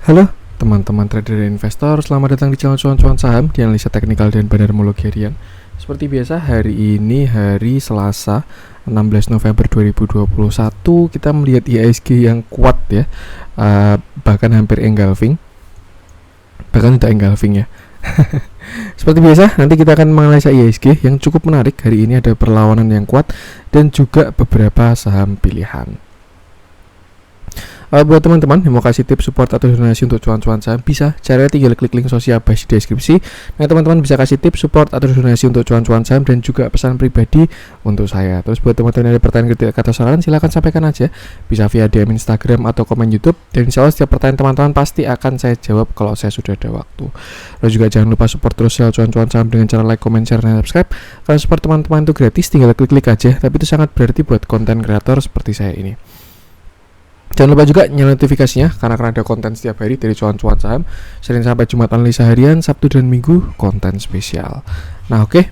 Halo teman-teman trader dan investor, selamat datang di channel cuan-cuan saham di analisa teknikal dan bandarmologi harian. Seperti biasa, hari ini hari Selasa 16 November 2021 kita melihat IHSG yang kuat ya, bahkan hampir engulfing, bahkan tidak engulfing ya. Seperti biasa, nanti kita akan menganalisa IHSG yang cukup menarik. Hari ini ada perlawanan yang kuat dan juga beberapa saham pilihan. Buat teman-teman yang mau kasih tips support atau donasi untuk cuan-cuan saham, bisa caranya tinggal klik link sosial base di deskripsi. Nah, teman-teman bisa kasih tips support atau donasi untuk cuan-cuan saham dan juga pesan pribadi untuk saya. Terus buat teman-teman yang ada pertanyaan, kritik atau saran, silahkan sampaikan aja, bisa via DM Instagram atau komen YouTube. Dan insya Allah setiap pertanyaan teman-teman pasti akan saya jawab kalau saya sudah ada waktu. Lalu juga jangan lupa support terus channel cuan-cuan saham dengan cara like, comment, share, dan subscribe. Karena support teman-teman itu gratis, tinggal klik-klik aja. Tapi itu sangat berarti buat konten kreator seperti saya ini. Jangan lupa juga nyalain notifikasinya karena akan ada konten setiap hari dari cuan-cuan saham. Senin sampai Jumat analisa harian, Sabtu dan Minggu konten spesial. Nah, oke.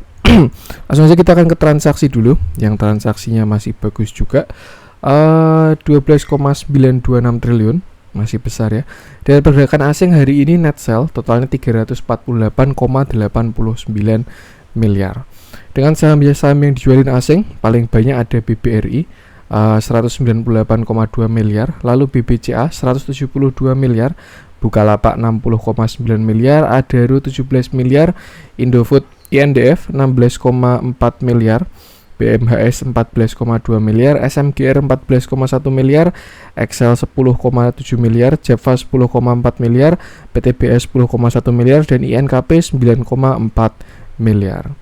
Langsung aja kita akan ke transaksi dulu. Yang transaksinya masih bagus juga. 12,926 triliun, masih besar ya. Dan pergerakan asing hari ini net sell totalnya 348,89 miliar. Dengan saham-saham yang dijualin asing, paling banyak ada BBRI 198,2 miliar, lalu BBCA 172 miliar, Bukalapak 60,9 miliar, Adaro 17 miliar, Indofood INDF 16,4 miliar, BMHS 14,2 miliar, SMGR 14,1 miliar, Excel 10,7 miliar, Java 10,4 miliar, PTBS 10,1 miliar, dan INKP 9,4 miliar.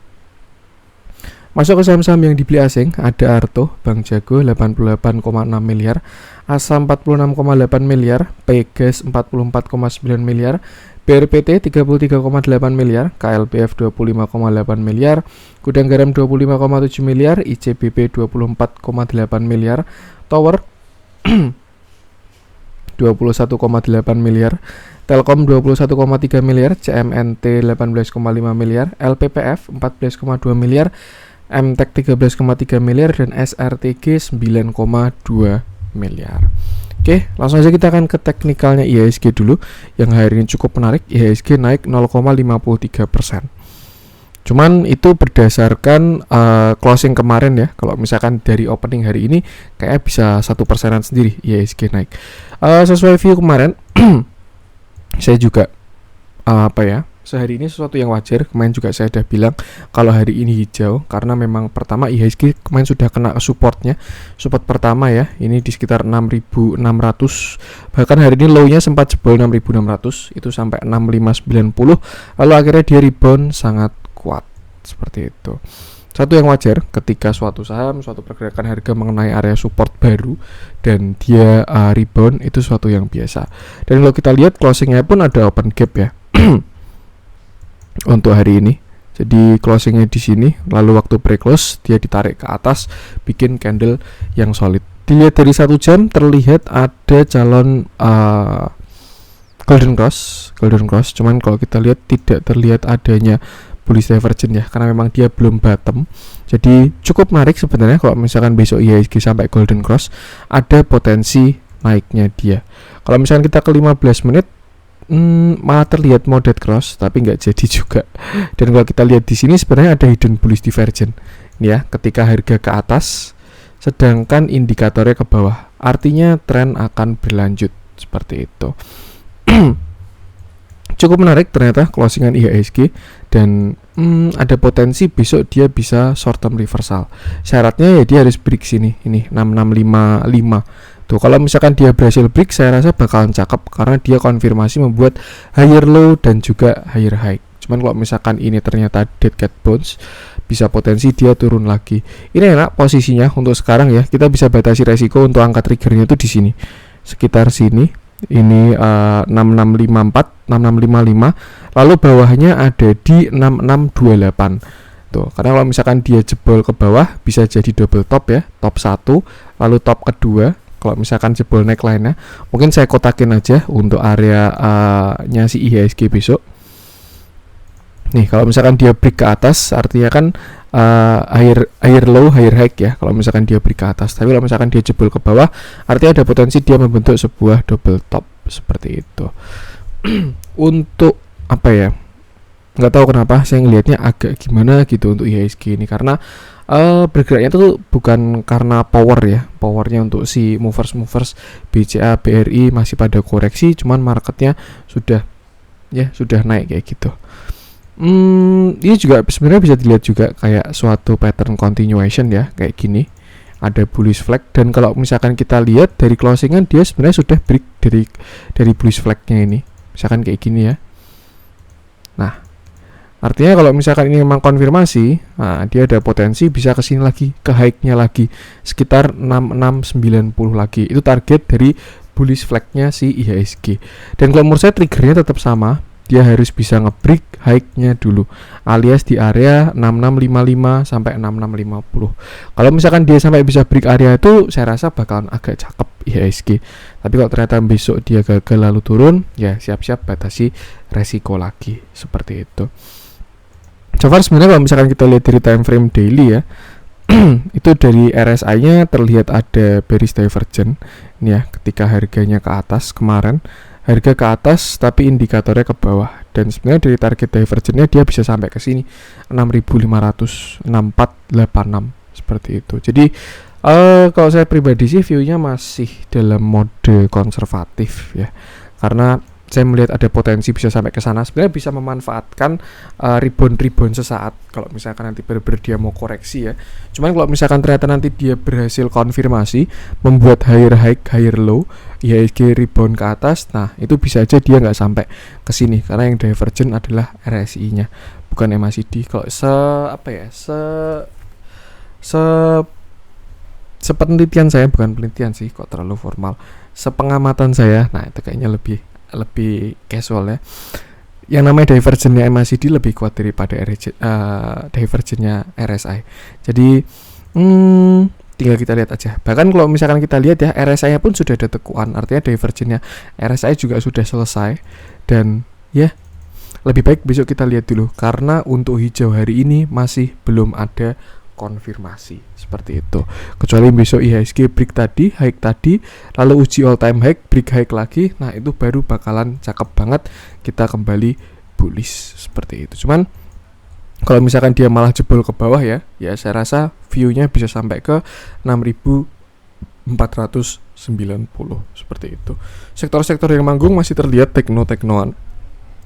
Masuk ke saham-saham yang dibeli asing, ada Arto, Bank Jago 88,6 miliar, Asa 46,8 miliar, Pegas 44,9 miliar, BRPT 33,8 miliar, KLPF 25,8 miliar, Gudang Garam 25,7 miliar, ICBP 24,8 miliar, Tower 21,8 miliar, Telkom 21,3 miliar, CMNT 18,5 miliar, LPPF 14,2 miliar, MTEK 13,3 miliar, dan SRTG 9,2 miliar. Oke, langsung aja kita akan ke teknikalnya IHSG dulu. Yang hari ini cukup menarik, IHSG naik 0,53%. Cuman itu berdasarkan closing kemarin ya. Kalau misalkan dari opening hari ini kayaknya bisa 1%-an sendiri IHSG naik. Sesuai view kemarin saya juga sehari ini sesuatu yang wajar. Kemarin juga saya sudah bilang kalau hari ini hijau karena memang pertama IHSG kemarin sudah kena supportnya. Support pertama ya, ini di sekitar 6.600. Bahkan hari ini low-nya sempat jebol 6.600, itu sampai 6.590. Lalu akhirnya dia rebound sangat kuat seperti itu. Satu yang wajar ketika suatu saham, suatu pergerakan harga mengenai area support baru dan dia rebound, itu suatu yang biasa. Dan kalau kita lihat closingnya pun ada open gap ya. Untuk hari ini, jadi closingnya di sini, lalu waktu pre-close dia ditarik ke atas, bikin candle yang solid. Dilihat dari 1 jam terlihat ada calon golden cross. Cuman kalau kita lihat tidak terlihat adanya bullish divergence ya, karena memang dia belum bottom. Jadi cukup menarik sebenarnya kalau misalkan besok IHSG sampai golden cross, ada potensi naiknya dia. Kalau misalkan kita ke 15 menit malah terlihat moderate cross tapi nggak jadi juga. Dan kalau kita lihat di sini sebenarnya ada hidden bullish divergence ya, ketika harga ke atas sedangkan indikatornya ke bawah, artinya tren akan berlanjut seperti itu. Cukup menarik ternyata closingan IHSG dan ada potensi besok dia bisa short term reversal. Syaratnya ya dia harus break sini, ini 6655. Tuh, kalau misalkan dia berhasil break, saya rasa bakalan cakep karena dia konfirmasi membuat higher low dan juga higher high. Cuman kalau misalkan ini ternyata dead cat bounce, bisa potensi dia turun lagi. Ini enak posisinya untuk sekarang ya. Kita bisa batasi resiko untuk angka triggernya itu di sini, sekitar sini. Ini 6654, 6655. Lalu bawahnya ada di 6628. Tuh, karena kalau misalkan dia jebol ke bawah bisa jadi double top ya, top 1, lalu top kedua. Kalau misalkan jebol neckline-nya, mungkin saya kotakin aja untuk area nya si IHSG besok. Nih, kalau misalkan dia break ke atas, artinya kan higher low, higher high ya. Kalau misalkan dia break ke atas, tapi kalau misalkan dia jebol ke bawah, artinya ada potensi dia membentuk sebuah double top seperti itu. Untuk apa ya, nggak tahu kenapa saya ngelihatnya agak gimana gitu untuk IHSG ini, karena bergeraknya itu bukan karena powernya untuk si movers BCA, BRI masih pada koreksi, cuman marketnya sudah naik kayak gitu. Ini juga sebenarnya bisa dilihat juga kayak suatu pattern continuation ya, kayak gini ada bullish flag, dan kalau misalkan kita lihat dari closingan dia sebenarnya sudah break dari bullish flagnya ini, misalkan kayak gini ya. Nah, artinya kalau misalkan ini memang konfirmasi, nah dia ada potensi bisa kesini lagi, ke high-nya lagi sekitar 6690 lagi. Itu target dari bullish flag-nya si IHSG. Dan kalau menurut saya triggernya tetap sama, dia harus bisa nge-break high-nya dulu, alias di area 6655 sampai 6650. Kalau misalkan dia sampai bisa break area itu, saya rasa bakalan agak cakep IHSG. Tapi kalau ternyata besok dia gagal lalu turun, ya siap-siap batasi resiko lagi, seperti itu. So far sebenarnya kalau misalkan kita lihat dari time frame daily ya, itu dari RSI-nya terlihat ada bearish divergence ini ya, ketika harganya ke atas kemarin, harga ke atas tapi indikatornya ke bawah, dan sebenarnya dari target divergence-nya dia bisa sampai ke sini 6500, 6486 seperti itu. Jadi kalau saya pribadi sih view-nya masih dalam mode konservatif ya, karena saya melihat ada potensi bisa sampai ke sana, sebenarnya bisa memanfaatkan rebound sesaat kalau misalkan nanti benar-benar dia mau koreksi ya. Cuman kalau misalkan ternyata nanti dia berhasil konfirmasi membuat higher high higher low, IHSG rebound ke atas, nah itu bisa aja dia nggak sampai ke sini, karena yang divergent adalah RSI-nya bukan MACD. Kalau sepenelitian saya, bukan penelitian sih kok terlalu formal, sepengamatan saya, nah itu kayaknya lebih casual ya. Yang namanya divergennya MACD lebih kuat daripada divergennya RSI. Jadi tinggal kita lihat aja. Bahkan kalau misalkan kita lihat ya, RSI-nya pun sudah ada tekuan, artinya divergennya RSI juga sudah selesai. Dan ya lebih baik besok kita lihat dulu, karena untuk hijau hari ini masih belum ada konfirmasi seperti itu. Kecuali besok IHSG break tadi, high tadi, lalu uji all time high, break high lagi, nah itu baru bakalan cakep banget kita kembali bullish seperti itu. Cuman kalau misalkan dia malah jebol ke bawah ya saya rasa view-nya bisa sampai ke 6490 seperti itu. Sektor-sektor yang manggung masih terlihat teknoan.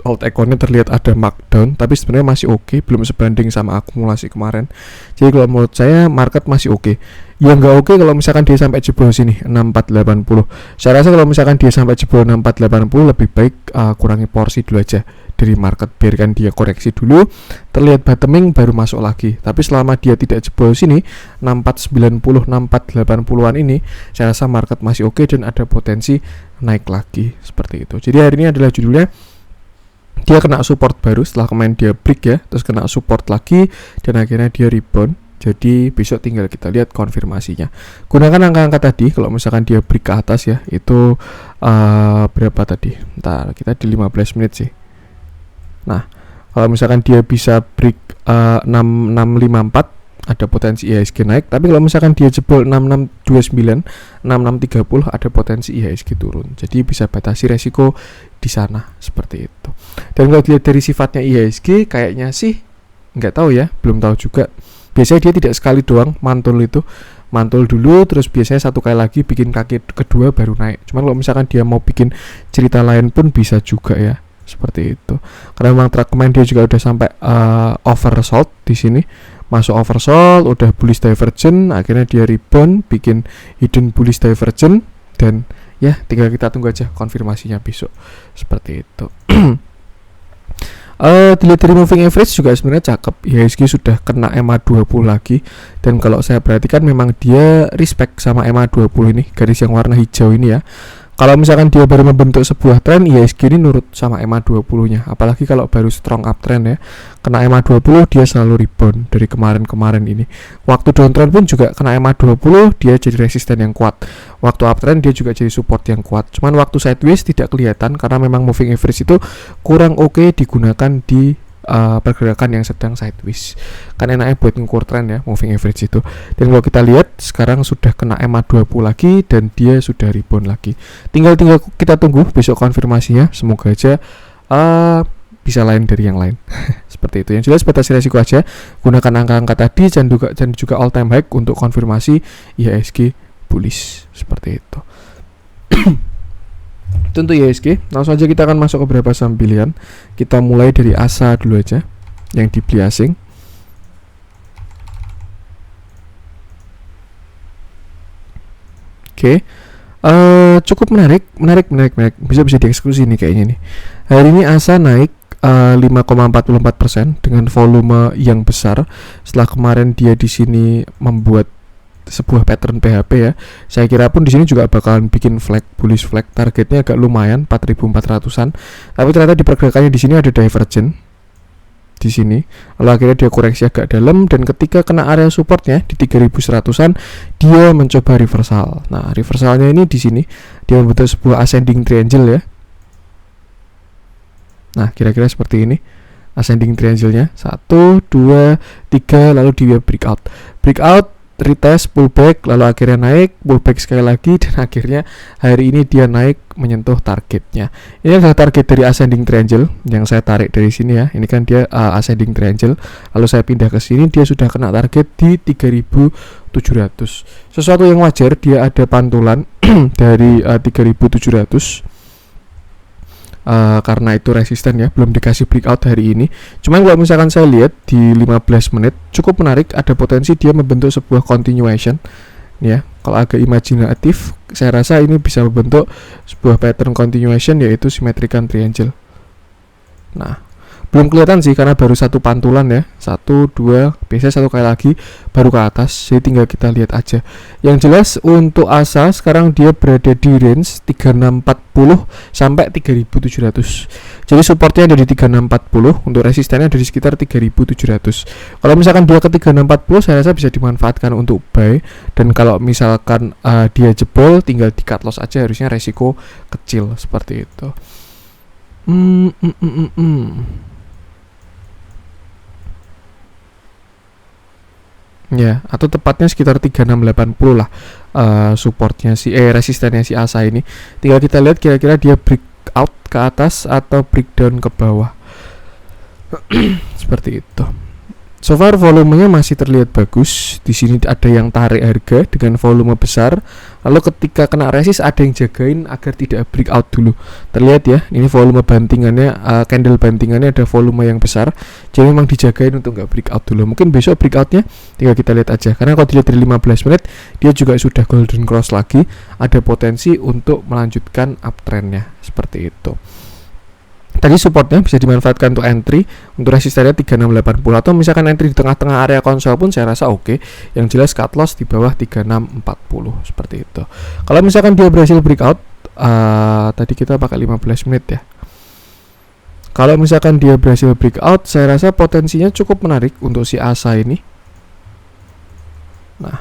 Alt econnya terlihat ada markdown, tapi sebenarnya masih oke, belum sebanding sama akumulasi kemarin. Jadi kalau menurut saya market masih oke. Ya nggak oke kalau misalkan dia sampai jebol sini 6480. Saya rasa kalau misalkan dia sampai jebol 6480 lebih baik kurangi porsi dulu aja dari market, biarkan dia koreksi dulu, terlihat bottoming baru masuk lagi. Tapi selama dia tidak jebol sini 6490, 6480-an ini, saya rasa market masih oke dan ada potensi naik lagi seperti itu. Jadi hari ini adalah judulnya dia kena support baru setelah kemarin dia break ya, terus kena support lagi dan akhirnya dia rebound. Jadi besok tinggal kita lihat konfirmasinya. Gunakan angka-angka tadi, kalau misalkan dia break ke atas ya, itu berapa tadi? Ntar kita di 15 menit sih. Nah, kalau misalkan dia bisa break 6654, ada potensi IHSG naik. Tapi kalau misalkan dia jebol 6629, 6630, ada potensi IHSG turun. Jadi bisa batasi resiko di sana seperti itu. Dan kalau dilihat dari sifatnya IHSG, kayaknya sih nggak tahu ya, belum tahu juga. Biasanya dia tidak sekali doang mantul dulu, terus biasanya satu kali lagi bikin kaki kedua baru naik. Cuman kalau misalkan dia mau bikin cerita lain pun bisa juga ya, seperti itu. Karena memang track kemarin dia juga udah sampai oversold di sini. Masuk oversold, udah bullish divergent, akhirnya dia rebound, bikin hidden bullish divergent, dan ya tinggal kita tunggu aja konfirmasinya besok seperti itu. Dilihat dari moving average juga sebenarnya cakep. IHSG sudah kena MA20 lagi, dan kalau saya perhatikan memang dia respect sama MA20 ini, garis yang warna hijau ini ya. Kalau misalkan dia baru membentuk sebuah tren, IHSG ini nurut sama MA20-nya. Apalagi kalau baru strong uptrend ya, kena MA20 dia selalu rebound dari kemarin-kemarin ini. Waktu downtrend pun juga kena MA20, dia jadi resisten yang kuat. Waktu uptrend dia juga jadi support yang kuat. Cuman waktu sideways tidak kelihatan karena memang moving average itu kurang oke digunakan di pergerakan yang sedang sideways. Kan enaknya buat ngukur tren ya, moving average itu. Dan kalau kita lihat sekarang sudah kena MA20 lagi dan dia sudah rebound lagi. Tinggal kita tunggu besok konfirmasinya. Semoga aja bisa lain dari yang lain. Seperti itu. Yang jelas batasi resiko aja. Gunakan angka-angka tadi dan juga all time high untuk konfirmasi IHSG bullish. Seperti itu. Tentu IHSG, langsung aja kita akan masuk ke beberapa saham pilihan. Kita mulai dari ASA dulu aja, yang dibeli asing. Oke, cukup menarik. Bisa dieksekusi nih kayaknya nih. Hari ini ASA naik 5,44% dengan volume yang besar. Setelah kemarin dia di sini membuat sebuah pattern PHP ya. Saya kira pun di sini juga bakalan bikin flag, bullish flag. Targetnya agak lumayan 4.400-an. Tapi ternyata di pergerakannya di sini ada divergent di sini. Lalu akhirnya dia koreksi agak dalam dan ketika kena area supportnya di 3.100-an dia mencoba reversal. Nah, reversalnya ini di sini dia membentuk sebuah ascending triangle ya. Nah, kira-kira seperti ini. Ascending triangle-nya 1, 2, 3 lalu dia breakout. Retest, pullback, lalu akhirnya naik, pullback sekali lagi, dan akhirnya hari ini dia naik menyentuh targetnya. Ini adalah target dari ascending triangle yang saya tarik dari sini ya. Ini kan dia ascending triangle. Lalu saya pindah ke sini, dia sudah kena target di 3.700. Sesuatu yang wajar, dia ada pantulan dari 3.700. Karena itu resisten ya, belum dikasih breakout hari ini. Cuman kalau misalkan saya lihat di 15 menit cukup menarik, ada potensi dia membentuk sebuah continuation ya. Kalau agak imajinatif, saya rasa ini bisa membentuk sebuah pattern continuation yaitu symmetrical triangle. Nah, belum kelihatan sih karena baru satu pantulan ya, 1, 2, biasanya satu kali lagi baru ke atas, jadi tinggal kita lihat aja. Yang jelas untuk ASA sekarang dia berada di range 3640 sampai 3700. Jadi supportnya ada di 3640, untuk resistennya ada di sekitar 3700. Kalau misalkan dia ke 3640 saya rasa bisa dimanfaatkan untuk buy, dan kalau misalkan dia jebol tinggal di cut loss aja, harusnya resiko kecil seperti itu. Ya, atau tepatnya sekitar 3680 lah supportnya resistennya si ASA ini. Tinggal kita lihat kira-kira dia breakout ke atas atau breakdown ke bawah. Seperti itu. So far volumenya masih terlihat bagus. Di sini ada yang tarik harga dengan volume besar. Lalu ketika kena resist ada yang jagain agar tidak breakout dulu. Terlihat ya, ini volume bantingannya, candle bantingannya ada volume yang besar. Jadi memang dijagain untuk nggak breakout dulu. Mungkin besok breakoutnya tinggal kita lihat aja. Karena kalau dilihat dari 15 menit dia juga sudah golden cross lagi. Ada potensi untuk melanjutkan uptrendnya seperti itu. Tadi supportnya bisa dimanfaatkan untuk entry, untuk resistennya 3680, atau misalkan entry di tengah-tengah area konsol pun saya rasa oke. Yang jelas cut loss di bawah 3640 seperti itu. Kalau misalkan dia berhasil breakout, tadi kita pakai 15 menit ya. Kalau misalkan dia berhasil breakout, saya rasa potensinya cukup menarik untuk si ASA ini. Nah,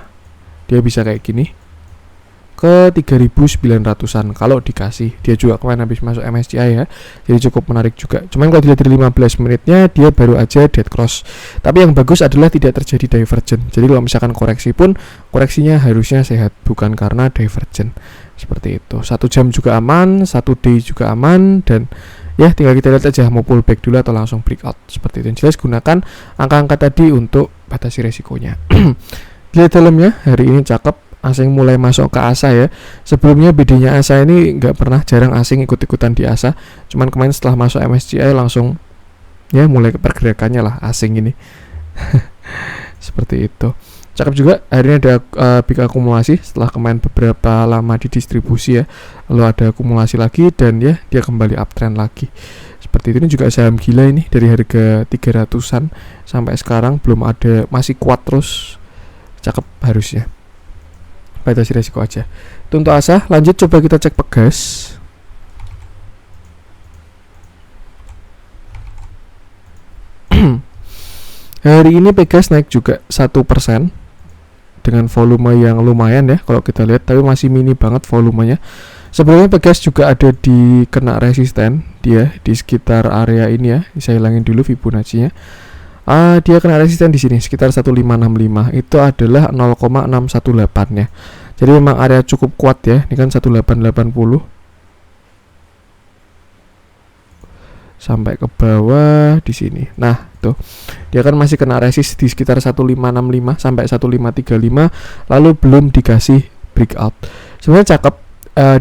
dia bisa kayak gini ke 3.900-an kalau dikasih. Dia juga kemarin habis masuk MSCI ya, jadi cukup menarik juga. Cuman kalau dilihat dari 15 menitnya dia baru aja dead cross. Tapi yang bagus adalah tidak terjadi divergent. Jadi kalau misalkan koreksi pun, koreksinya harusnya sehat, bukan karena divergent. Seperti itu. 1 jam juga aman, 1 day juga aman, dan ya tinggal kita lihat aja mau pullback dulu atau langsung breakout. Seperti itu. Yang jelas gunakan angka-angka tadi untuk batasi resikonya. Lihat dalamnya hari ini cakep. Asing mulai masuk ke ASA ya. Sebelumnya BD-nya ASA ini jarang asing ikut-ikutan di ASA. Cuman kemarin setelah masuk MSCI langsung ya mulai pergerakannya lah asing ini. Seperti itu. Cakep juga, hari ini ada big akumulasi setelah kemarin beberapa lama didistribusi ya. Lalu ada akumulasi lagi dan ya dia kembali uptrend lagi. Seperti itu. Ini juga saham gila ini, dari harga 300-an sampai sekarang belum ada, masih kuat terus. Cakep harusnya. Batasi resiko aja. Itu untuk ASA. Lanjut coba kita cek Pegas. Hari ini Pegas naik juga 1% dengan volume yang lumayan ya kalau kita lihat, tapi masih mini banget volumenya. Sebelumnya Pegas juga ada di kena resisten dia di sekitar area ini ya. Saya hilangin dulu Fibonacci-nya. Dia kena resisten di sini sekitar 1565. Itu adalah 0,618 ya. Jadi memang area cukup kuat ya. Ini kan 1880 sampai ke bawah di sini. Nah, tuh. Dia kan masih kena resist di sekitar 1565 sampai 1535 lalu belum dikasih breakout. Sebenarnya cakep,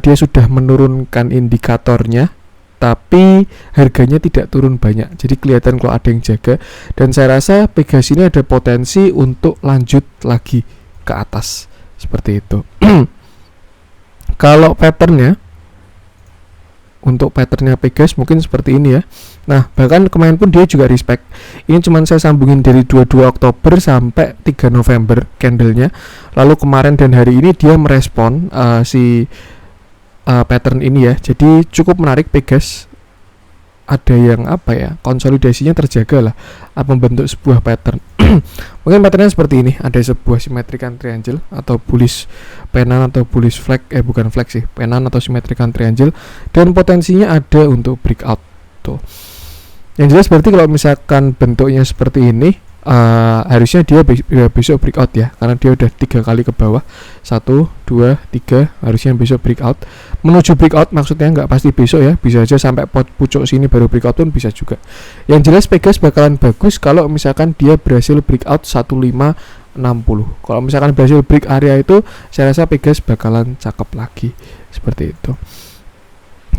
dia sudah menurunkan indikatornya tapi harganya tidak turun banyak. Jadi kelihatan kalau ada yang jaga dan saya rasa Pegas ini ada potensi untuk lanjut lagi ke atas. Seperti itu. Kalau patternnya, untuk patternnya Pegas mungkin seperti ini ya. Nah, bahkan kemarin pun dia juga respect. Ini cuman saya sambungin dari 22 Oktober sampai 3 November candlenya. Lalu kemarin dan hari ini dia merespon pattern ini ya. Jadi cukup menarik Pegas. Ada yang konsolidasinya terjaga lah, membentuk sebuah pattern. Mungkin patternnya seperti ini, ada sebuah symmetrical triangle atau bullish penan atau bullish flag, bukan flag sih, penan atau symmetrical triangle, dan potensinya ada untuk breakout tuh. Yang jelas berarti kalau misalkan bentuknya seperti ini, harusnya dia besok breakout ya, karena dia udah 3 kali ke bawah, 1, 2, 3, harusnya besok breakout. Menuju breakout maksudnya nggak pasti besok ya, bisa aja sampai pucuk sini baru breakout pun bisa juga. Yang jelas Pegas bakalan bagus kalau misalkan dia berhasil breakout 1560. Kalau misalkan berhasil break area itu, saya rasa Pegas bakalan cakep lagi seperti itu.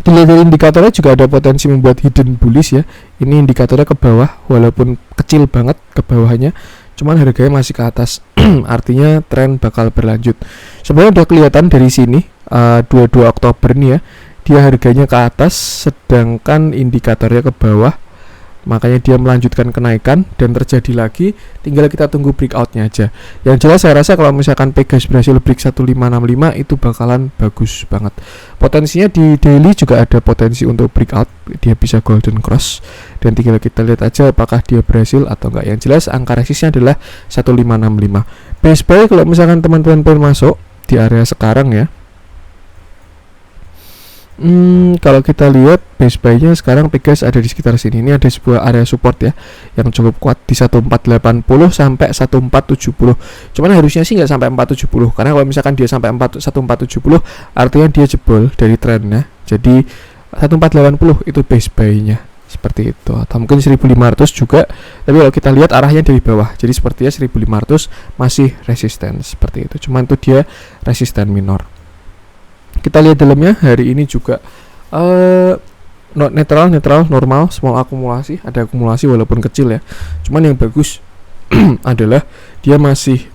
Dilihat dari indikatornya juga ada potensi membuat hidden bullish ya. Ini indikatornya ke bawah, walaupun kecil banget ke bawahnya, cuman harganya masih ke atas. Artinya tren bakal berlanjut. Sebenarnya udah kelihatan dari sini 22 Oktober nih ya, dia harganya ke atas sedangkan indikatornya ke bawah. Makanya dia melanjutkan kenaikan dan terjadi lagi, tinggal kita tunggu breakoutnya aja. Yang jelas saya rasa kalau misalkan Pegas berhasil break 1565 itu bakalan bagus banget. Potensinya di daily juga ada potensi untuk breakout, dia bisa golden cross dan tinggal kita lihat aja apakah dia berhasil atau enggak. Yang jelas angka resistnya adalah 1565. Base buy kalau misalkan teman-teman pengen masuk di area sekarang ya. Kalau kita lihat base buy-nya sekarang Pegas ada di sekitar sini. Ini ada sebuah area support ya yang cukup kuat di 1480 sampai 1470. Cuman harusnya sih nggak sampai 470, karena kalau misalkan dia sampai 1470 artinya dia jebol dari trennya. Jadi 1480 itu base buy-nya seperti itu, atau mungkin 1500 juga. Tapi kalau kita lihat arahnya dari bawah, jadi sepertinya 1500 masih resisten seperti itu. Cuman itu dia resisten minor. Kita lihat dalamnya hari ini juga netral normal, small akumulasi, ada akumulasi walaupun kecil ya. Cuman yang bagus adalah dia masih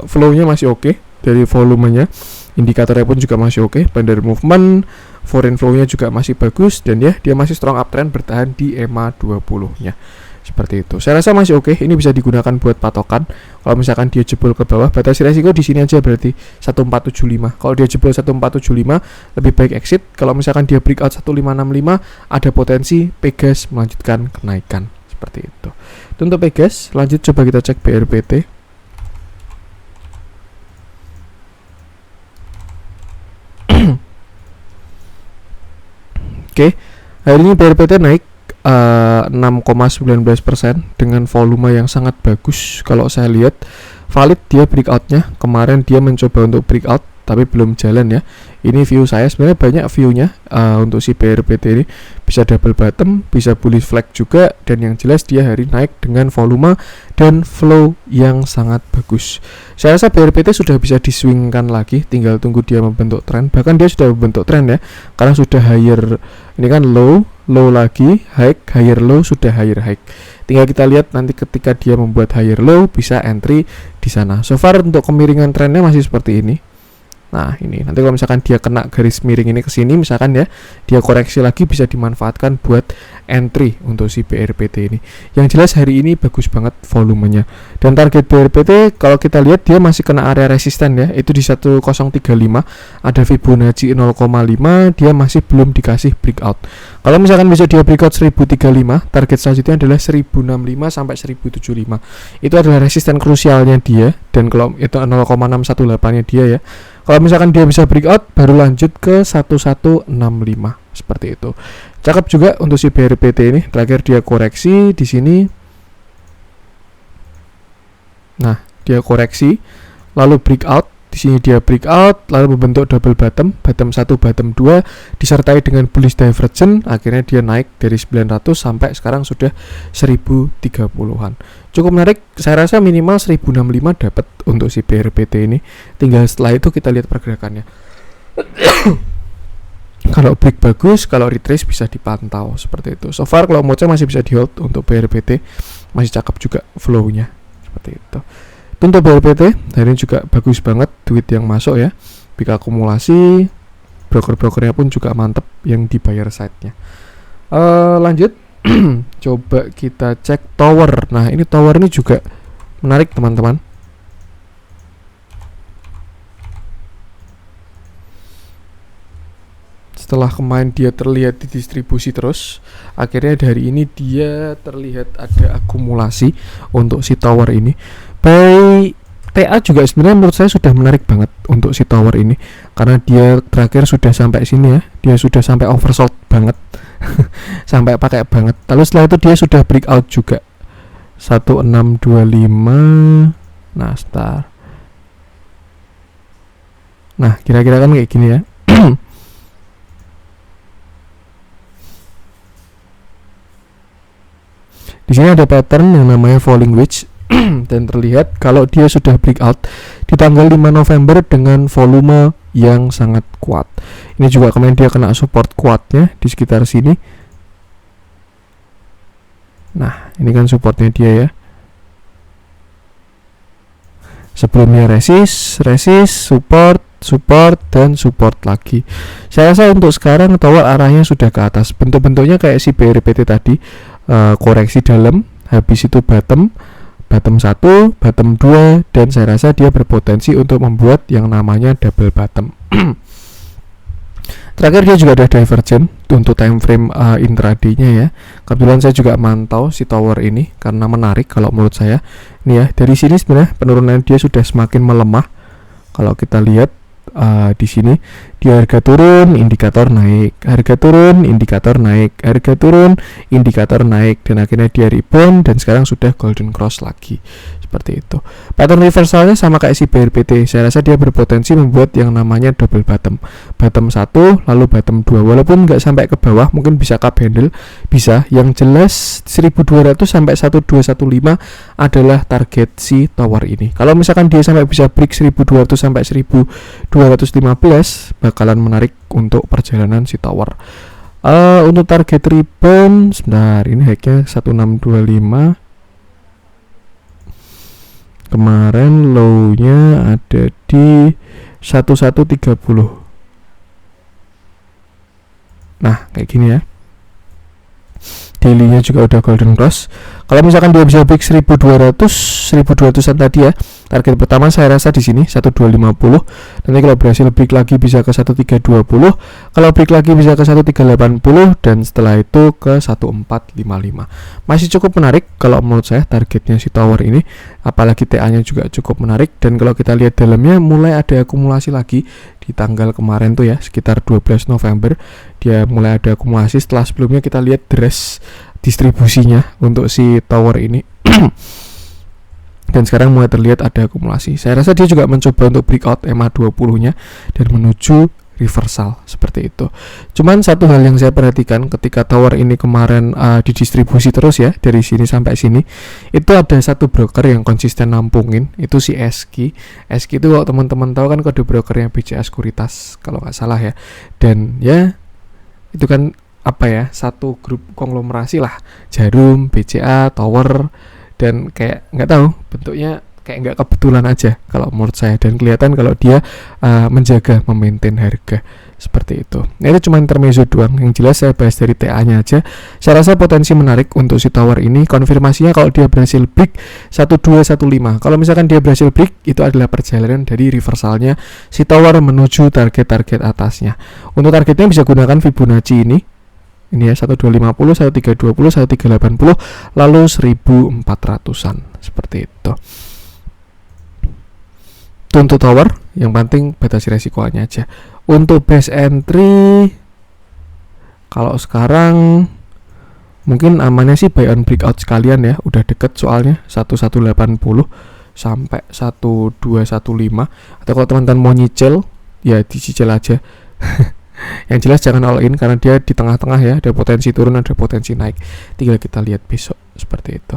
flow-nya masih oke dari volumenya, indikatornya pun juga masih oke, bandar movement, foreign flow-nya juga masih bagus, dan dia masih strong uptrend bertahan di EMA 20-nya. Seperti itu. Saya rasa masih oke. Ini bisa digunakan buat patokan. Kalau misalkan dia jebol ke bawah, batas resiko di sini aja berarti 1475. Kalau dia jebol 1475, lebih baik exit. Kalau misalkan dia breakout 1565, ada potensi Pegas melanjutkan kenaikan. Seperti itu. Itu untuk Pegas. Lanjut coba kita cek BRPT. Oke. Hari ini BRPT naik 6,19% dengan volume yang sangat bagus. Kalau saya lihat valid dia breakoutnya, kemarin dia mencoba untuk breakout tapi belum jalan ya. Ini view saya, sebenarnya banyak view-nya untuk si BRPT ini, bisa double bottom, bisa bullish flag juga, dan yang jelas dia hari naik dengan volume dan flow yang sangat bagus. Saya rasa BRPT sudah bisa diswingkan lagi, tinggal tunggu dia membentuk tren. Bahkan dia sudah membentuk tren ya, karena sudah higher, ini kan low lagi, higher low, sudah higher high. Tinggal kita lihat nanti ketika dia membuat higher low bisa entry di sana. So far untuk kemiringan trennya masih seperti ini. Nah, ini nanti kalau misalkan dia kena garis miring ini ke sini misalkan ya, dia koreksi lagi bisa dimanfaatkan buat entry untuk si BRPT ini. Yang jelas hari ini bagus banget volumenya. Dan target BRPT kalau kita lihat dia masih kena area resisten ya, itu di 1035, ada Fibonacci 0,5, dia masih belum dikasih breakout. Kalau misalkan bisa dia breakout 1035, target selanjutnya adalah 1065 sampai 1075. Itu adalah resisten krusialnya dia, dan kalau itu 0,618-nya dia ya. Kalau misalkan dia bisa breakout, baru lanjut ke 1165 seperti itu. Cakep juga untuk si BRPT ini. Terakhir dia koreksi di sini. Nah, dia koreksi lalu breakout. Di sini dia breakout lalu membentuk double bottom 1, bottom 2 disertai dengan bullish divergence. Akhirnya dia naik dari 900 sampai sekarang sudah 1030-an. Cukup menarik. Saya rasa minimal 1065 dapat untuk si BRPT ini. Tinggal setelah itu kita lihat pergerakannya. Kalau break bagus, kalau retrace bisa dipantau seperti itu. So far kalau mocha masih bisa di hold untuk BRPT, masih cakep juga flow-nya seperti itu. Untuk BRPT hari ini juga bagus banget duit yang masuk ya, big akumulasi, broker-brokernya pun juga mantep yang di buyer side-nya. Lanjut, coba kita cek tower. Nah ini tower ini juga menarik teman-teman. Setelah kemarin dia terlihat didistribusi terus, akhirnya dari ini dia terlihat ada akumulasi untuk si tower ini. By TA juga sebenarnya menurut saya sudah menarik banget untuk si tower ini, karena dia terakhir sudah sampai sini ya, dia sudah sampai oversold banget sampai pakai banget. Lalu setelah itu dia sudah breakout juga 1625. Nah start, nah kira-kira kan kayak gini ya. Di sini ada pattern yang namanya falling wedge dan terlihat kalau dia sudah breakout di tanggal 5 November dengan volume yang sangat kuat. Ini juga kemarin dia kena support kuatnya di sekitar sini. Nah, ini kan supportnya dia ya. Sebelumnya resist, support, dan support lagi. Saya rasa untuk sekarang tower arahnya sudah ke atas. Bentuk-bentuknya kayak si BRPT tadi, koreksi dalam, habis itu bottom 1, bottom 2, dan saya rasa dia berpotensi untuk membuat yang namanya double bottom. Terakhir dia juga ada divergent untuk time frame intraday-nya ya. Kebetulan saya juga mantau si tower ini karena menarik kalau menurut saya. Nih ya, dari sini sebenarnya penurunan dia sudah semakin melemah. Kalau kita lihat di sini dia harga turun, indikator naik, harga turun, indikator naik, harga turun, indikator naik, dan akhirnya dia rebound dan sekarang sudah golden cross lagi. Seperti itu. Pattern reversalnya sama kayak si BRPT. Saya rasa dia berpotensi membuat yang namanya double bottom. Bottom 1 lalu bottom 2. Walaupun nggak sampai ke bawah, mungkin bisa cup handle, bisa. Yang jelas 1200 sampai 1215 adalah target si tower ini. Kalau misalkan dia sampai bisa break 1200 sampai 1215, bakalan menarik untuk perjalanan si tower. Untuk target rebound, sebentar, ini hacknya 1625. Kemarin low-nya ada di 1130. Nah, kayak gini ya. Daily-nya juga udah golden cross. Kalau misalkan dia bisa break 1200-an tadi ya, target pertama saya rasa di sini 1250. Nanti kalau berhasil break lagi bisa ke 1320. Kalau break lagi bisa ke 1380 dan setelah itu ke 1455. Masih cukup menarik kalau menurut saya targetnya si tower ini, apalagi TA-nya juga cukup menarik. Dan kalau kita lihat dalamnya mulai ada akumulasi lagi di tanggal kemarin tuh ya, sekitar 12 November dia mulai ada akumulasi setelah sebelumnya kita lihat dress distribusinya untuk si tower ini. Dan sekarang mulai terlihat ada akumulasi. Saya rasa dia juga mencoba untuk breakout EMA 20-nya dan menuju reversal seperti itu. Cuman satu hal yang saya perhatikan ketika tower ini kemarin didistribusi terus ya dari sini sampai sini, itu ada satu broker yang konsisten nampungin, itu si SQ. SQ itu kalau teman-teman tahu kan kode brokernya BCA Sekuritas kalau nggak salah ya. Dan ya itu kan apa ya, satu grup konglomerasi lah, Jarum, BCA, Tower, dan kayak nggak tahu bentuknya kayak nggak kebetulan aja kalau menurut saya, dan kelihatan kalau dia menjaga memaintain harga seperti itu. Nah, itu cuma intermezzo doang, yang jelas saya bahas dari TA-nya aja. Saya rasa potensi menarik untuk si tower ini. Konfirmasinya kalau dia berhasil break 1215. Kalau misalkan dia berhasil break, itu adalah perjalanan dari reversalnya si tower menuju target-target atasnya. Untuk targetnya bisa gunakan Fibonacci ini ya, 1250, 1320, 1380, lalu 1400-an seperti itu. Untuk tower yang penting batasi resikonya aja. Untuk base entry kalau sekarang mungkin amannya sih buy on breakout sekalian ya, udah deket soalnya 1180 sampai 1215. Atau kalau teman-teman mau nyicil ya dicicil aja. Yang jelas jangan all in karena dia di tengah-tengah ya, ada potensi turun, ada potensi naik. Tinggal kita lihat besok seperti itu.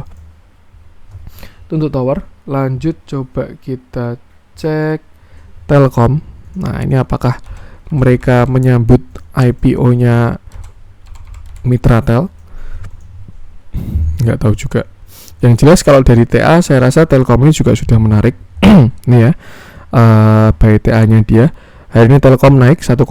Untuk tower, lanjut coba kita cek Telkom. Nah, ini apakah mereka menyambut IPO-nya Mitratel? Nggak tahu juga. Yang jelas kalau dari TA saya rasa Telkom ini juga sudah menarik. Nih ya, by TA-nya dia. Hari ini Telkom naik 1,94%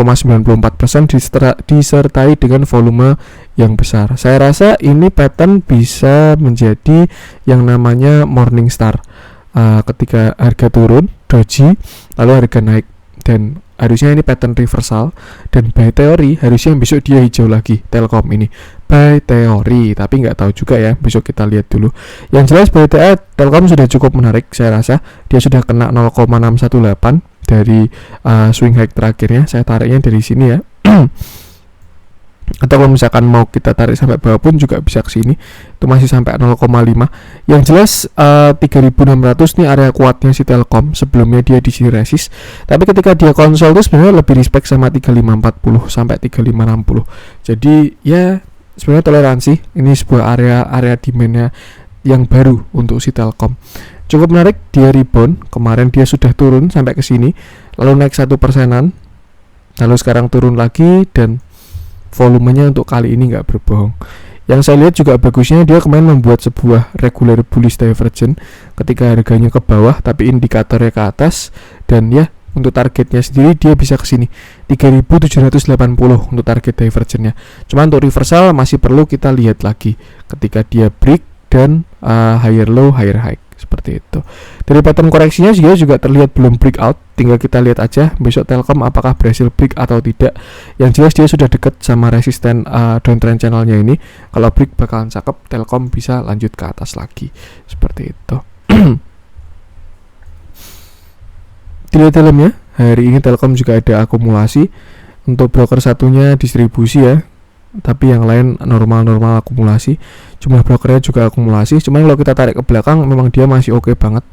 disertai dengan volume yang besar. Saya rasa ini pattern bisa menjadi yang namanya morning star. Ketika harga turun, doji, lalu harga naik, dan harusnya ini pattern reversal, dan by teori harusnya besok dia hijau lagi Telkom ini by teori, tapi nggak tahu juga ya, besok kita lihat dulu. Yang jelas by TA Telkom sudah cukup menarik, saya rasa dia sudah kena 0,618 dari swing high terakhirnya. Saya tariknya dari sini ya. Atau kalau misalkan mau kita tarik sampai bawah pun juga bisa ke sini. Itu masih sampai 0,5. Yang jelas 3600 nih area kuatnya si Telkom. Sebelumnya dia di sini resist. Tapi ketika dia konsol itu sebenarnya lebih respect sama 3540 sampai 3560. Jadi ya sebenarnya toleransi. Ini sebuah area demand-nya yang baru untuk si Telkom. Cukup menarik, dia rebound. Kemarin dia sudah turun sampai ke sini, lalu naik 1%-an. Lalu sekarang turun lagi dan volumenya untuk kali ini nggak berbohong. Yang saya lihat juga bagusnya dia kemarin membuat sebuah regular bullish divergence ketika harganya ke bawah tapi indikatornya ke atas, dan ya untuk targetnya sendiri dia bisa ke sini 3780 untuk target divergence-nya. Cuma untuk reversal masih perlu kita lihat lagi ketika dia break dan higher low higher high seperti itu. Dari pattern koreksinya juga terlihat belum breakout, tinggal kita lihat aja besok Telkom apakah berhasil break atau tidak. Yang jelas dia sudah dekat sama resisten downtrend channelnya ini. Kalau break bakalan cakep, Telkom bisa lanjut ke atas lagi seperti itu. Dilihat dalamnya, hari ini Telkom juga ada akumulasi. Untuk broker satunya distribusi ya, tapi yang lain normal akumulasi. Jumlah brokernya juga akumulasi. Cuma kalau kita tarik ke belakang memang dia masih oke banget.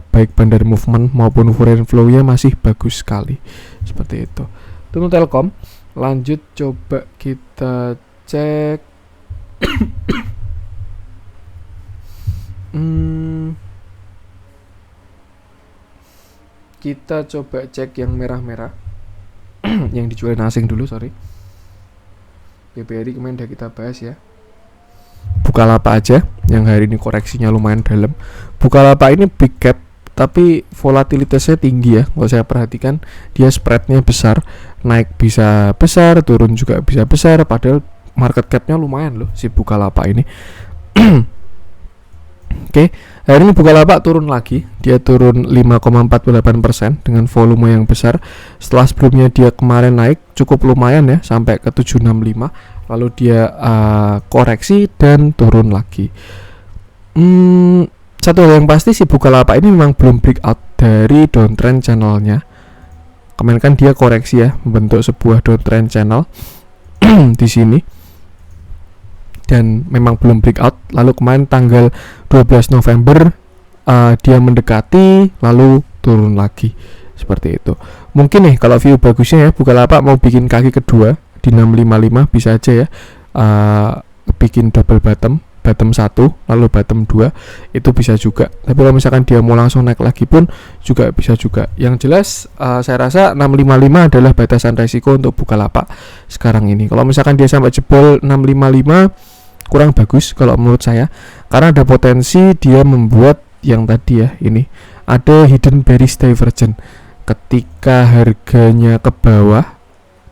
Baik bandar movement maupun foreign flow-nya masih bagus sekali. Seperti itu. Tunggu Telkom. Lanjut coba kita cek kita coba cek yang merah-merah. Yang dijualin asing dulu, sorry. BBRI kemarin udah kita bahas ya. Bukalapak aja yang hari ini koreksinya lumayan dalam. Bukalapak ini big cap tapi volatilitasnya tinggi ya. Kalau saya perhatikan dia spreadnya besar, naik bisa besar, turun juga bisa besar, padahal market capnya lumayan loh si Bukalapak ini. Oke, hari ini Bukalapak turun lagi. Dia turun 5,48% dengan volume yang besar. Setelah sebelumnya dia kemarin naik cukup lumayan ya sampai ke 765. Lalu dia koreksi dan turun lagi. Satu hal yang pasti si Bukalapak ini memang belum breakout dari downtrend channelnya. Kemarin kan dia koreksi ya, membentuk sebuah downtrend channel di sini. Dan memang belum breakout. Lalu kemarin tanggal 12 November dia mendekati lalu turun lagi seperti itu. Mungkin nih kalau view bagusnya ya Bukalapak mau bikin kaki kedua di 655 bisa aja ya, bikin double bottom 1 lalu bottom 2 itu bisa juga. Tapi kalau misalkan dia mau langsung naik lagi pun juga bisa juga. Yang jelas saya rasa 655 adalah batasan resiko untuk Bukalapak sekarang ini. Kalau misalkan dia sampai jebol 655 kurang bagus kalau menurut saya, karena ada potensi dia membuat yang tadi ya, ini ada hidden bearish divergence ketika harganya ke bawah.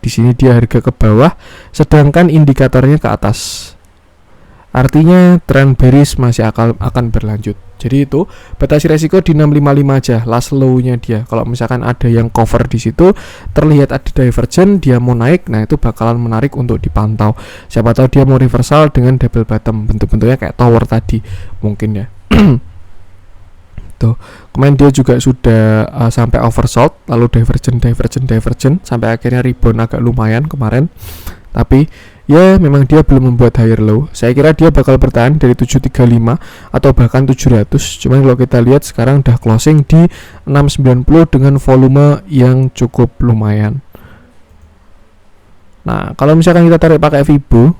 Di sini dia harga ke bawah sedangkan indikatornya ke atas. Artinya tren bearish masih akan berlanjut. Jadi itu batasi resiko di 655 aja, last low-nya dia. Kalau misalkan ada yang cover di situ, terlihat ada divergence, dia mau naik, nah itu bakalan menarik untuk dipantau. Siapa tahu dia mau reversal dengan double bottom, bentuk-bentuknya kayak tower tadi, mungkin ya. Tuh, kemarin dia juga sudah sampai oversold, lalu divergent sampai akhirnya rebound agak lumayan kemarin. Tapi ya memang dia belum membuat higher low. Saya kira dia bakal bertahan dari 735 atau bahkan 700. Cuman kalau kita lihat sekarang udah closing di 690 dengan volume yang cukup lumayan. Nah, kalau misalkan kita tarik pakai Fibo,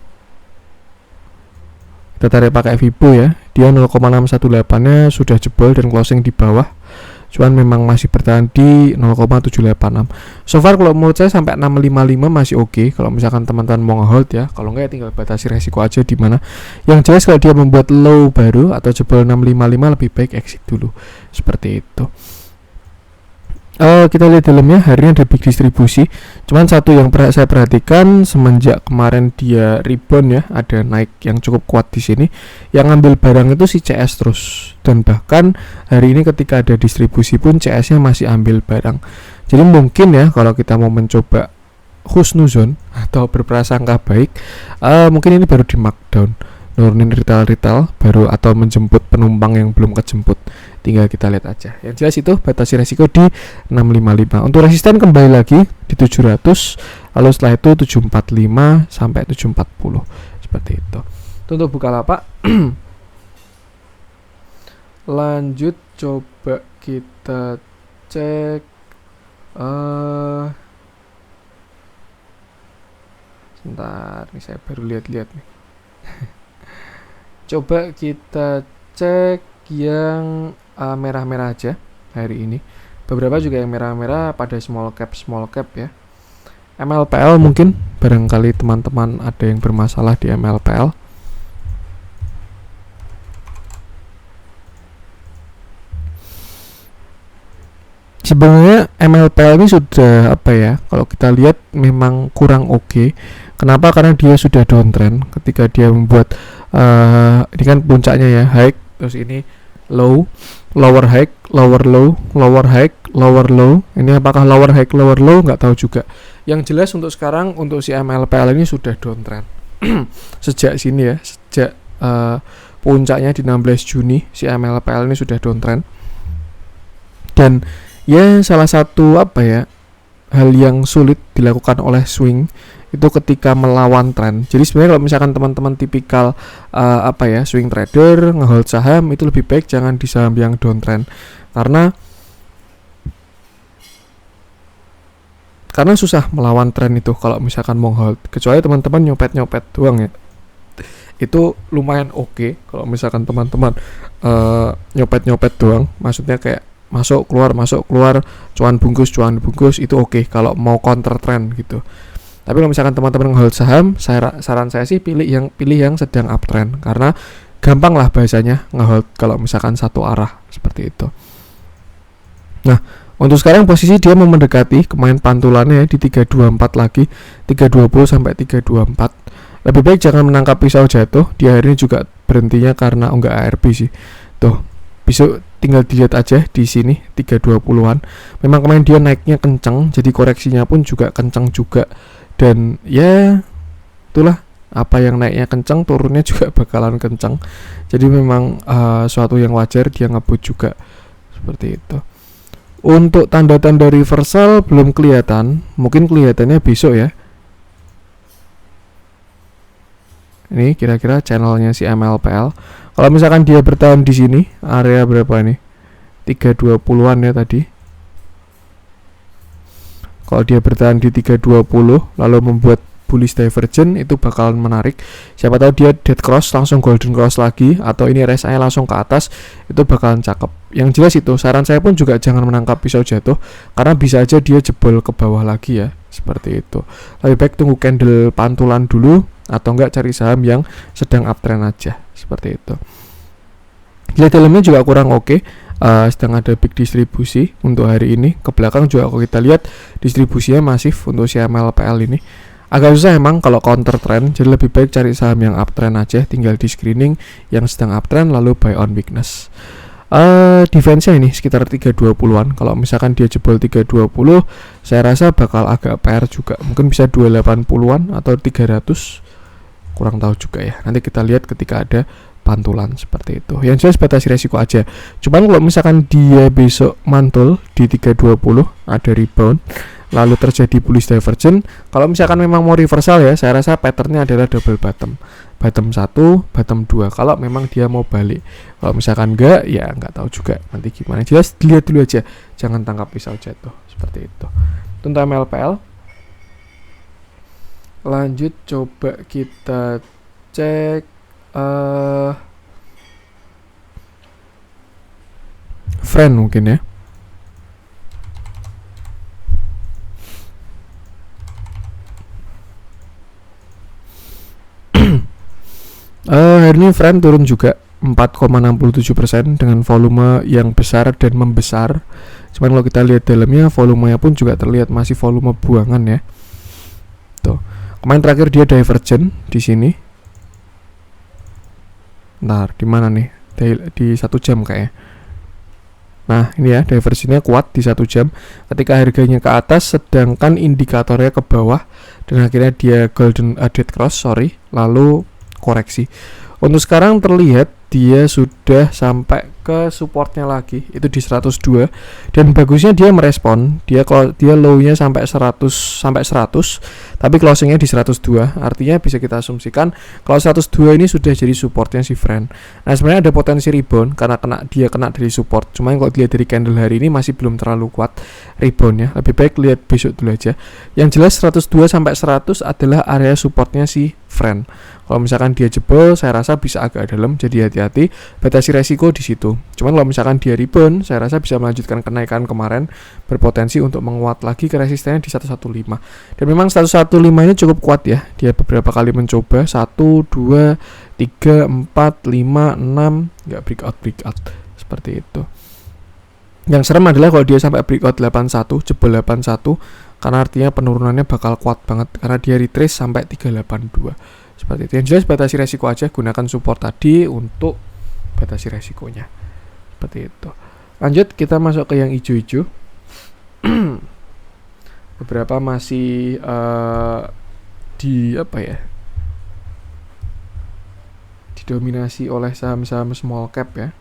ya, dia 0,618-nya sudah jebol dan closing di bawah. Cuman memang masih bertahan di 0,786. So far kalau menurut saya sampai 655 masih oke. Kalau misalkan teman-teman mau nge-hold ya, kalau enggak ya tinggal batasi resiko aja di mana. Yang jelas kalau dia membuat low baru atau jebol 655 lebih baik exit dulu. Seperti itu. Kita lihat dalamnya, hari ini ada big distribusi. Cuman satu yang saya perhatikan semenjak kemarin dia rebound ya, ada naik yang cukup kuat di sini. Yang ngambil barang itu si CS terus, dan bahkan hari ini ketika ada distribusi pun CS-nya masih ambil barang. Jadi mungkin ya kalau kita mau mencoba husnuzon atau berprasangka baik, mungkin ini baru di markdown, nurunin retail baru atau menjemput penumpang yang belum kejemput. Tinggal kita lihat aja. Yang jelas itu batasi resiko di 655. Untuk resisten kembali lagi di 700, lalu setelah itu 745 sampai 740. Seperti itu. Untuk Bukalapak lanjut coba kita cek sebentar, nih saya baru lihat-lihat nih. Coba kita cek yang merah-merah aja hari ini. Beberapa juga yang merah-merah pada small cap ya. MLPL mungkin barangkali teman-teman ada yang bermasalah di MLPL. Sebenarnya MLPL ini sudah apa ya, kalau kita lihat memang kurang oke. Kenapa? Karena dia sudah downtrend ketika dia membuat ini kan puncaknya ya, high, terus ini low, lower high, lower low, lower high, lower low. Ini apakah lower high, lower low, nggak tahu juga. Yang jelas untuk sekarang untuk si MLPL ini sudah downtrend. Sejak sini ya, sejak puncaknya di 16 Juni si MLPL ini sudah downtrend. Dan ya salah satu apa ya, hal yang sulit dilakukan oleh swing itu ketika melawan tren. Jadi sebenarnya kalau misalkan teman-teman tipikal swing trader, ngehold saham, itu lebih baik jangan di saham yang downtrend. Karena susah melawan tren itu kalau misalkan mau hold. Kecuali teman-teman nyopet-nyopet doang ya. Itu lumayan oke kalau misalkan teman-teman nyopet-nyopet doang. Maksudnya kayak masuk keluar, cuan bungkus itu oke kalau mau counter trend gitu. Tapi kalau misalkan teman-teman nge-hold saham, saran saya sih pilih yang sedang uptrend, karena gampang lah bahasanya nge-hold kalau misalkan satu arah seperti itu. Nah, untuk sekarang posisi dia mau mendekati, kemarin pantulannya di 324 lagi, 320 sampai 324. Lebih baik jangan menangkap pisau jatuh. Di hari ini juga berhentinya karena enggak ARB sih. Tuh, besok tinggal dilihat aja di sini 320-an. Memang kemarin dia naiknya kencang, jadi koreksinya pun juga kencang juga. Dan ya itulah, apa yang naiknya kencang turunnya juga bakalan kencang. Jadi memang suatu yang wajar dia ngebut juga seperti itu. Untuk tanda-tanda reversal belum kelihatan, mungkin kelihatannya besok ya. Ini kira-kira channelnya si MLPL. Kalau misalkan dia bertahan di sini, area berapa nih? 320-an ya tadi. Kalau dia bertahan di 320 lalu membuat bullish divergent, itu bakalan menarik. Siapa tahu dia dead cross langsung golden cross lagi, atau ini RSI langsung ke atas, itu bakalan cakep. Yang jelas itu saran saya pun juga jangan menangkap pisau jatuh, karena bisa aja dia jebol ke bawah lagi ya, seperti itu. Lebih baik tunggu candle pantulan dulu, atau enggak cari saham yang sedang uptrend aja, seperti itu. Lihat dalamnya juga kurang oke. Sedang ada big distribusi untuk hari ini. Ke belakang juga kalau kita lihat distribusinya masif untuk si MLPL ini. Agak susah emang kalau counter trend, jadi lebih baik cari saham yang uptrend aja, tinggal di screening yang sedang uptrend lalu buy on weakness. Defense-nya ini sekitar 320-an. Kalau misalkan dia jebol 320, saya rasa bakal agak PR juga. Mungkin bisa 280-an atau 300. Kurang tahu juga ya. Nanti kita lihat ketika ada pantulan seperti itu. Yang jelas batasi resiko aja. Cuman kalau misalkan dia besok mantul di 320 ada rebound lalu terjadi bullish divergence, kalau misalkan memang mau reversal ya, saya rasa patternnya adalah double bottom. Bottom 1, bottom 2 kalau memang dia mau balik. Kalau misalkan enggak, ya enggak tahu juga nanti gimana. Jelas dilihat dulu aja, jangan tangkap pisau jatuh seperti itu. Untuk MLPL lanjut coba kita cek friend mungkin ya. Hari ini friend turun juga 4,67% dengan volume yang besar dan membesar. Cuman kalau kita lihat dalamnya, volumenya pun juga terlihat masih volume buangan ya. Tuh. Kemarin terakhir dia divergent di sini. Ntar di mana nih? Di 1 jam kayaknya. Nah ini ya, divergennya kuat di 1 jam. Ketika harganya ke atas, sedangkan indikatornya ke bawah, dan akhirnya dia golden dead cross, lalu koreksi. Untuk sekarang terlihat dia sudah sampai ke supportnya lagi, itu di 102, dan bagusnya dia merespon. Dia low-nya sampai 100, tapi closingnya di 102. Artinya bisa kita asumsikan kalau 102 ini sudah jadi supportnya si friend. Nah sebenarnya ada potensi rebound karena dia kena dari support. Cuma kalau dilihat dari candle hari ini masih belum terlalu kuat reboundnya. Lebih baik lihat besok dulu aja. Yang jelas 102 sampai 100 adalah area supportnya si friend. Kalau misalkan dia jebol, saya rasa bisa agak dalam, jadi hati-hati, batasi resiko di situ. Cuman kalau misalkan dia rebound, saya rasa bisa melanjutkan kenaikan kemarin, berpotensi untuk menguat lagi ke resistennya di 115. Dan memang 115 ini cukup kuat ya. Dia beberapa kali mencoba 1, 2, 3, 4, 5, 6, nggak breakout seperti itu. Yang serem adalah kalau dia sampai breakout 81, jebol 81, karena artinya penurunannya bakal kuat banget karena dia retrace sampai 382. Seperti itu. Yang jelas batasi resiko aja, gunakan support tadi untuk batasi resikonya. Seperti itu. Lanjut kita masuk ke yang hijau-hijau. Beberapa masih didominasi oleh saham-saham small cap ya.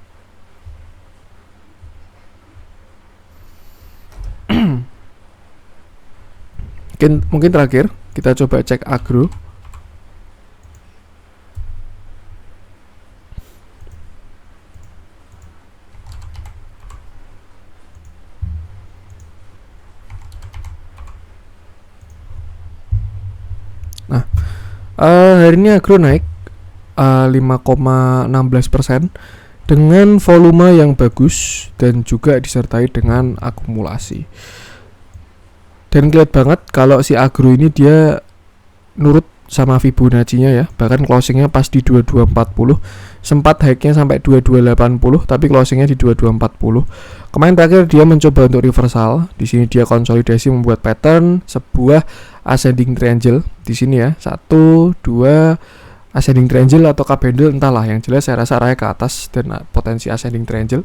Mungkin terakhir kita coba cek agro. Nah, hari ini agro naik 5,16% dengan volume yang bagus dan juga disertai dengan akumulasi. Dan kelihatan banget kalau si agro ini dia nurut sama Fibonacci-nya ya, bahkan closingnya pas di 2240, sempat high-nya sampai 2280, tapi closingnya di 2240. Kemarin terakhir dia mencoba untuk reversal. Di sini dia konsolidasi membuat pattern sebuah ascending triangle di sini ya, 1, 2 ascending triangle atau candle entahlah, yang jelas saya rasa arahnya ke atas dan potensi ascending triangle.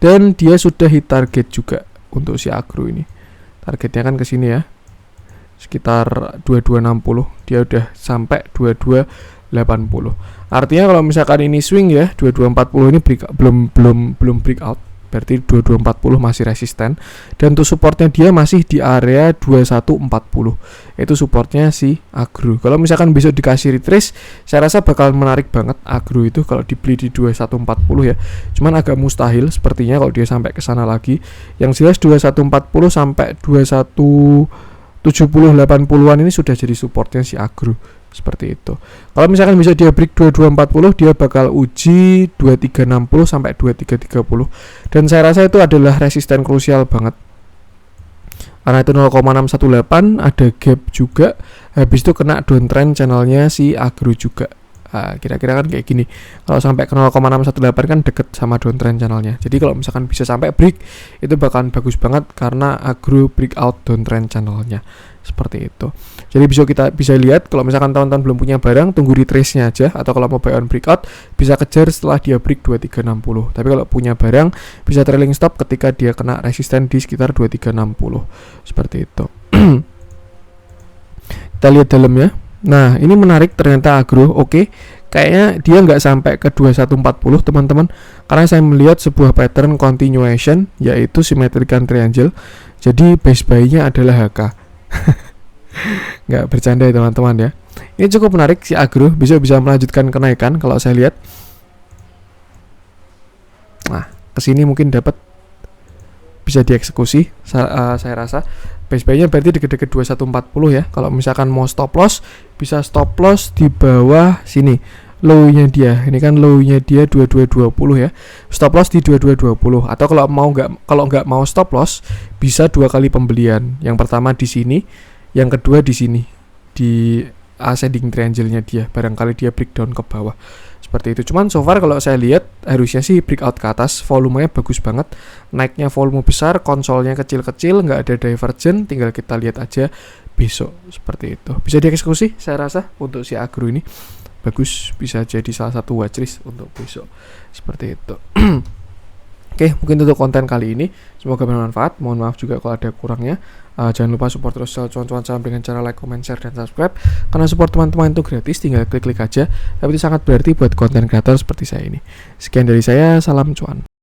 Dan dia sudah hit target juga untuk si agro ini. Targetnya kan ke sini ya, sekitar 2260, dia udah sampai 2280. Artinya kalau misalkan ini swing ya, 2240 ini belum breakout, berarti 2240 masih resisten. Dan untuk supportnya dia masih di area 2140, itu supportnya si agro. Kalau misalkan besok dikasih retrace, saya rasa bakal menarik banget agro itu kalau dibeli di 2140 ya. Cuman agak mustahil sepertinya kalau dia sampai ke sana lagi. Yang jelas 2140 sampai 2170-80an ini sudah jadi supportnya si agro. Seperti itu. Kalau misalkan bisa dia break 2240, dia bakal uji 2360 sampai 2330. Dan saya rasa itu adalah resisten krusial banget. Karena itu 0,618, ada gap juga. Habis itu kena downtrend channelnya si agro juga. Kira-kira kan kayak gini. Kalau sampai ke 0,618 kan deket sama downtrend channelnya. Jadi kalau misalkan bisa sampai break, itu bakalan bagus banget karena agro breakout downtrend channelnya. Seperti itu. Jadi kita bisa lihat kalau misalkan teman-teman belum punya barang, tunggu retrace-nya aja, atau kalau mau buy on breakout bisa kejar setelah dia break 2360. Tapi kalau punya barang bisa trailing stop ketika dia kena resisten di sekitar 2360. Seperti itu. Kita lihat dalamnya. Nah, ini menarik ternyata agro. Oke. kayaknya dia nggak sampai ke 2140 teman-teman, karena saya melihat sebuah pattern continuation yaitu symmetrical triangle. Jadi base buy-nya adalah HK. Nggak bercanda ya teman-teman ya. Ini cukup menarik, si agro bisa melanjutkan kenaikan kalau saya lihat. Nah, kesini mungkin dapat, bisa dieksekusi. Saya rasa base buy-nya berarti deket-deket 2140 ya. Kalau misalkan mau stop loss, bisa stop loss di bawah sini. Low-nya dia, ini kan low-nya dia 2220 ya. Stop loss di 2220. Atau kalau nggak mau stop loss, bisa 2 kali pembelian. Yang pertama di sini, yang kedua di sini, di ascending triangle-nya dia. Barangkali dia breakdown ke bawah. Seperti itu. Cuman so far kalau saya lihat harusnya sih breakout ke atas, volumenya bagus banget, naiknya volume besar, konsolnya kecil-kecil, nggak ada divergen, tinggal kita lihat aja besok. Seperti itu. Bisa dieksekusi saya rasa untuk si agro ini. Bagus, bisa jadi salah satu watchlist untuk besok. Seperti itu. Oke, mungkin untuk konten kali ini semoga bermanfaat. Mohon maaf juga kalau ada kurangnya. Jangan lupa support terus cuan-cuan saham dengan cara like, comment, share, dan subscribe. Karena support teman-teman itu gratis, tinggal klik-klik aja. Tapi itu sangat berarti buat konten kreator seperti saya ini. Sekian dari saya, salam cuan.